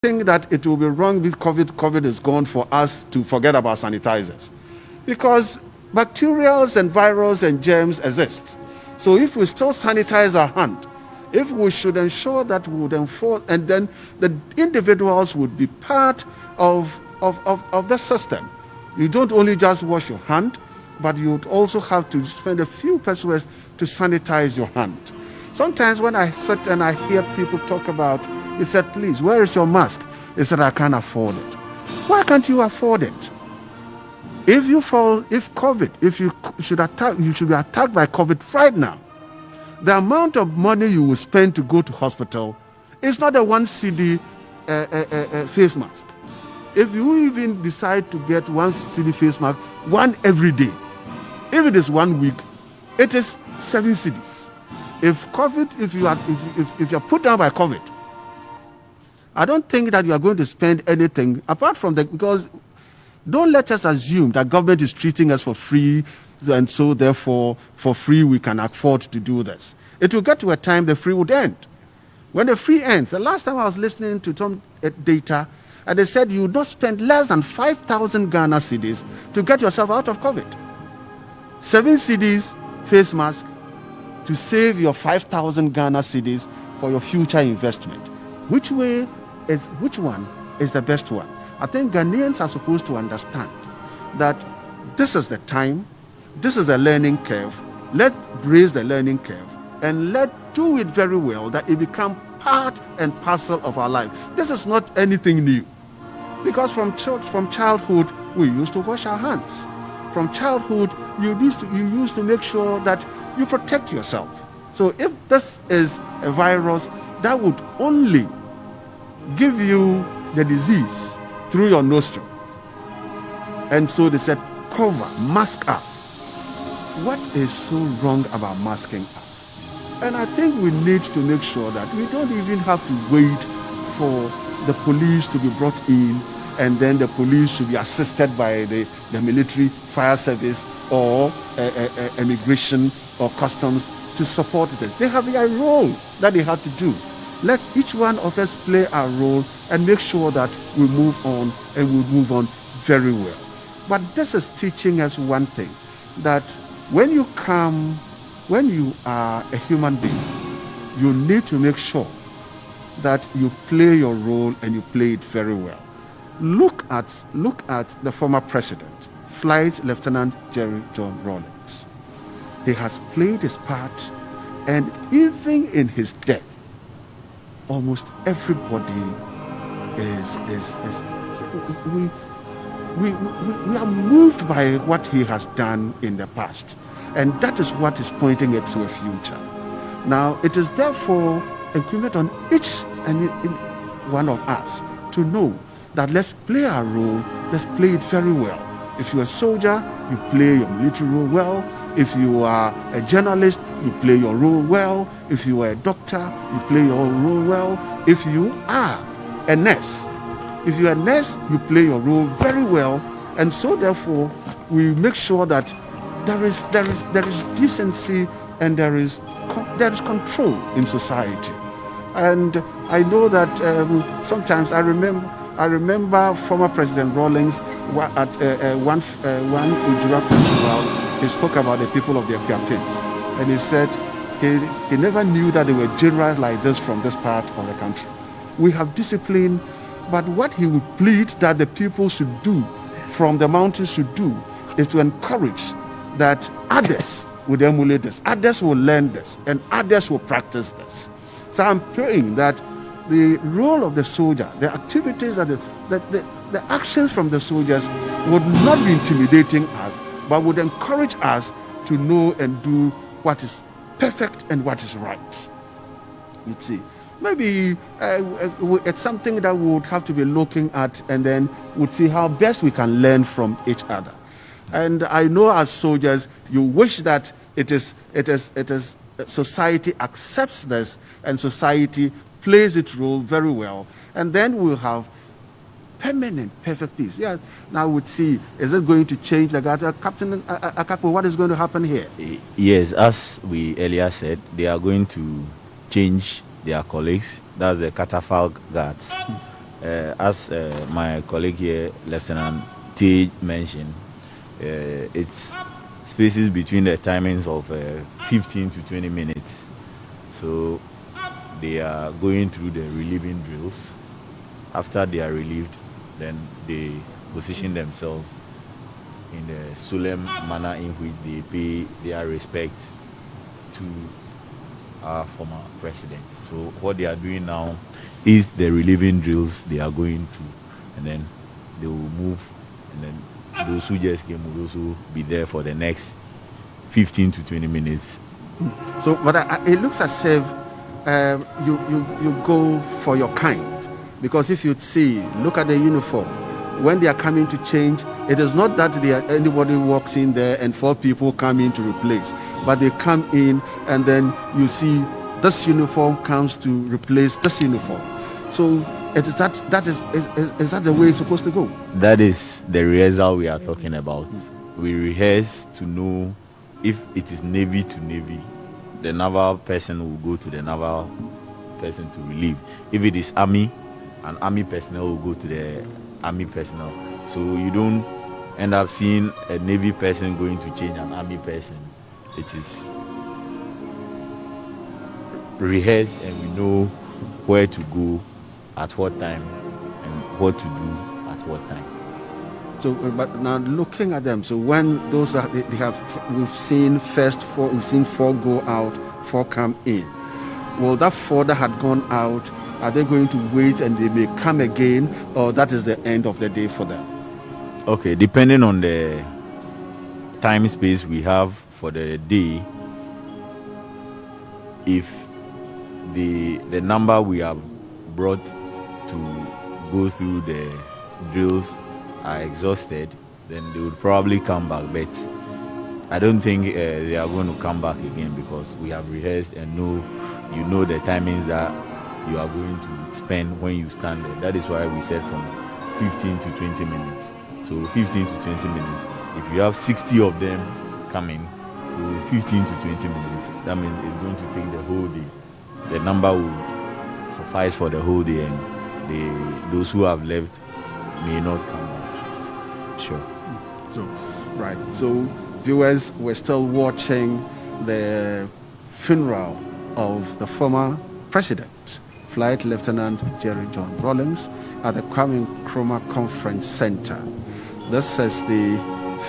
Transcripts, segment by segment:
think that it will be wrong with COVID is gone for us to forget about sanitizers. Because bacterials and viruses and germs exist. So if we still sanitize our hand, if we should ensure that we would enforce, and then the individuals would be part of the system. You don't only just wash your hand, but you would also have to spend a few pesos to sanitize your hand. Sometimes when I sit and I hear people talk about, he said, please, where is your mask? He said, I can't afford it. Why can't you afford it? If you should be attacked by COVID right now, the amount of money you will spend to go to hospital is not a 1 cedi face mask. If you even decide to get 1 cedi face mask, one every day, if it is 1 week, it is 7 cedis. If you are put down by COVID, I don't think that you are going to spend anything apart from because don't let us assume that government is treating us for free, and so therefore for free we can afford to do this. It will get to a time the free would end. When the free ends, the last time I was listening to some data, and they said you would not spend less than 5,000 Ghana cedis to get yourself out of COVID. 7 cedis face mask to save your 5,000 Ghana cedis for your future investment. Which one is the best one? I think Ghanaians are supposed to understand that this is the time, this is a learning curve. Let's raise the learning curve and let's do it very well that it become part and parcel of our life. This is not anything new. Because from childhood, we used to wash our hands. From childhood, you used to make sure that you protect yourself. So if this is a virus, that would only give you the disease through your nostril. And so they said, cover, mask up. What is so wrong about masking up? And I think we need to make sure that we don't even have to wait for the police to be brought in, and then the police should be assisted by the military, fire service, or immigration or customs to support this. They have a role that they have to do. Let each one of us play our role and make sure that we move on, and we move on very well. But this is teaching us one thing, that when you are a human being, you need to make sure that you play your role and you play it very well. Look at the former president, Flight Lieutenant Jerry John Rawlings. He has played his part, and even in his death, almost everybody we are moved by what he has done in the past, and that is what is pointing it to a future. Now, it is therefore incumbent on each and one of us to know that let's play our role, let's play it very well. If you're a soldier, you play your military role well. If you are a journalist, you play your role well. If you are a doctor, you play your role well. If you are a nurse, you play your role very well. And so therefore, we make sure that there is decency and there is control in society. And I know that sometimes I remember former President Rawlings at one Ujura festival. He spoke about the people of the Akuapins, and he said he never knew that there were generals like this from this part of the country. We have discipline, but what he would plead that the people should do, from the mountains should do, is to encourage that others would emulate this, others will learn this, and others will practice this. So I'm praying that the role of the soldier, the activities, the actions from the soldiers would not be intimidating us, but would encourage us to know and do what is perfect and what is right. You see, maybe it's something that we would have to be looking at, and then we'd see how best we can learn from each other. And I know as soldiers, you wish that it is society accepts this, and society plays its role very well, and then we'll have permanent, perfect peace. Yeah. Now we'd see, is it going to change? Captain Akakpo, what is going to happen here? Yes, as we earlier said, they are going to change their colleagues. That's the catafalque guards. as my colleague here, Lieutenant T, mentioned, it's spaces between the timings of 15 to 20 minutes. So they are going through the relieving drills. After they are relieved, then they position themselves in the solemn manner in which they pay their respect to our former president. So what they are doing now is the relieving drills they are going through, and then they will move, and then those who just came will also be there for the next 15 to 20 minutes. So, but it looks as if you go for your kind, because if you see, look at the uniform. When they are coming to change, it is not that anybody walks in there and 4 people come in to replace, but they come in and then you see this uniform comes to replace this uniform. So it is is that the way it's supposed to go? That is the rehearsal we are talking about. We rehearse to know if it is Navy to Navy, the naval person will go to the naval person to relieve. If it is Army, an Army personnel will go to the Army personnel. So you don't end up seeing a Navy person going to change an Army person. It is rehearsed and we know where to go at what time and what to do at what time. So, but now looking at them, so when those are, we've seen 4 go out, 4 come in. Well, that 4 that had gone out, are they going to wait and they may come again, or that is the end of the day for them? Okay, depending on the time space we have for the day, if the number we have brought to go through the drills are exhausted, then they would probably come back. But I don't think they are going to come back again, because we have rehearsed and you know the timings that you are going to spend when you stand there. That is why we said from 15 to 20 minutes. So 15 to 20 minutes. If you have 60 of them coming, so 15 to 20 minutes, that means it's going to take the whole day. The number will suffice for the whole day, and those who have left may not come back. Sure. So, right. So, viewers, we're still watching the funeral of the former president, Flight Lieutenant Jerry John Rawlings, at the Kwame Nkrumah Conference Center. This is the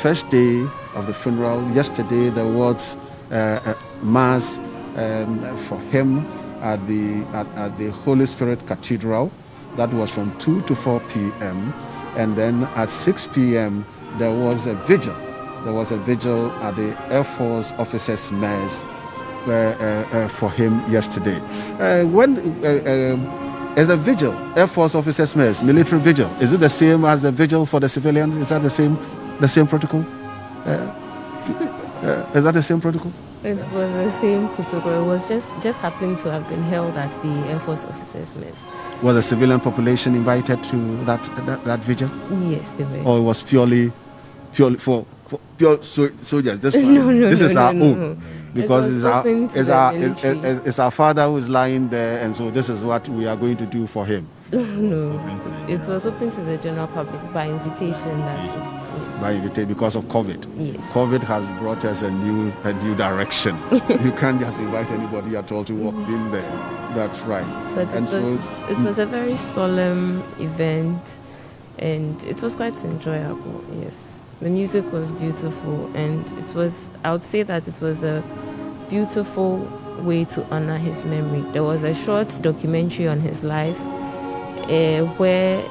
first day of the funeral. Yesterday there was a mass for him at the Holy Spirit Cathedral. That was from 2 to 4 p.m. And then at 6 p.m. there was a vigil. There was a vigil at the Air Force Officers' Mess for him yesterday. As a vigil, Air Force Officers' Mess, military vigil, is it the same as the vigil for the civilians? Is that the same protocol? Is that the same protocol? It was the same protocol. It was just happened to have been held at the Air Force Officers' Mess. Was the civilian population invited to that vigil? Yes, they were. Or it was purely for pure soldiers? This is our own. Because it's our father who is lying there, and so this is what we are going to do for him. No, it was open to the general public by invitation. By invitation, because of COVID. Yes. COVID has brought us a new direction. You can't just invite anybody at all to walk in there. That's right. But it was a very solemn event, and it was quite enjoyable. Yes. The music was beautiful, and I would say that it was a beautiful way to honor his memory. There was a short documentary on his life where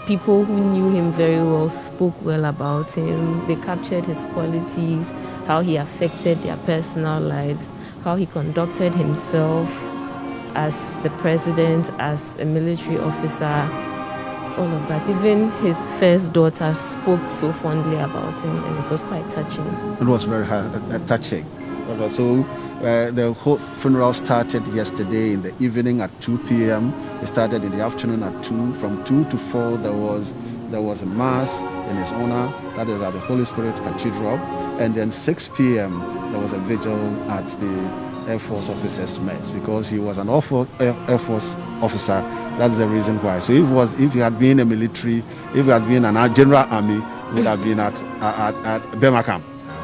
people who knew him very well spoke well about him. They captured his qualities, how he affected their personal lives, how he conducted himself as the president, as a military officer, all of that. Even his first daughter spoke so fondly about him, and it was quite touching. It was very touching. So the whole funeral started yesterday in the evening at 2 p.m. It started in the afternoon at 2. From 2 to 4 there was a mass in his honor. That is at the Holy Spirit Cathedral. And then 6 p.m. there was a vigil at the Air Force Officers' Mess, because he was an Air Force officer That's the reason why. So if he had been a military, if he had been an general army, he would have been at Bemakam.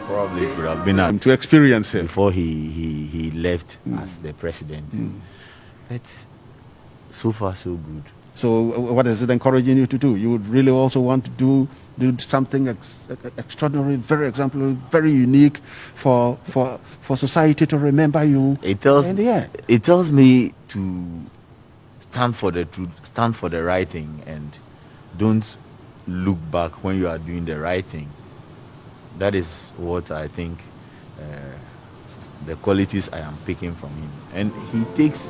Probably would have been at, to experience it before he left as the president. But so far so good. So what is it encouraging you to do? You would really also want to do something extraordinary, very exemplary, very unique for society to remember you in the end. It tells me to stand for the truth, stand for the right thing, and don't look back when you are doing the right thing. That is what I think the qualities I am picking from him. And he takes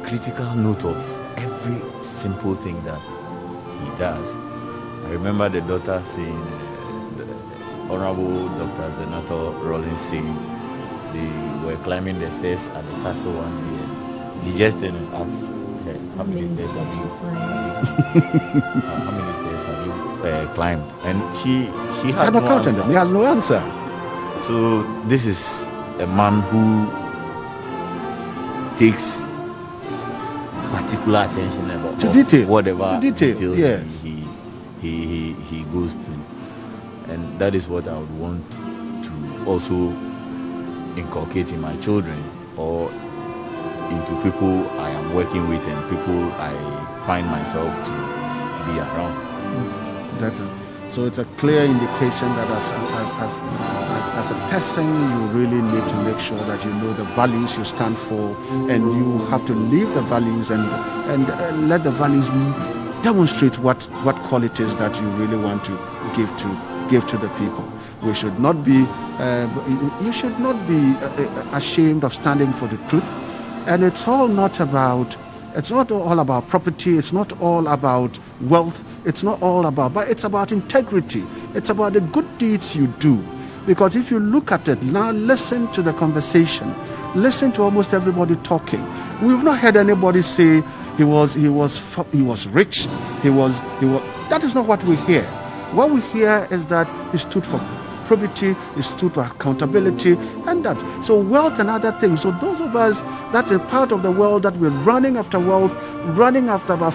critical note of every simple thing that he does. I remember the daughter saying, the Honorable Dr. Zenator Rawlings saying, they were climbing the stairs at the castle one day. He just then asked, how many stairs have you climbed? And she had no answer. He has no answer. So this is a man who takes particular attention about to detail, whatever detail. Yes, he goes through, and that is what I would want to also inculcate in my children or into people I am working with and people I find myself to be around. That's it. So it's a clear indication that as a person, you really need to make sure that you know the values you stand for, and you have to live the values and let the values demonstrate what qualities that you really want to give to the people. We should not be you should not be ashamed of standing for the truth, and it's not all about property, it's not all about wealth, it's not all about, but it's about integrity. It's about the good deeds you do. Because if you look at it, now listen to the conversation, listen to almost everybody talking. We've not heard anybody say he was rich, he was. That is not what we hear. What we hear is that he stood for probity, he stood for accountability, and that. So wealth and other things. So those of us, that's a part of the world that we're running after wealth, running after our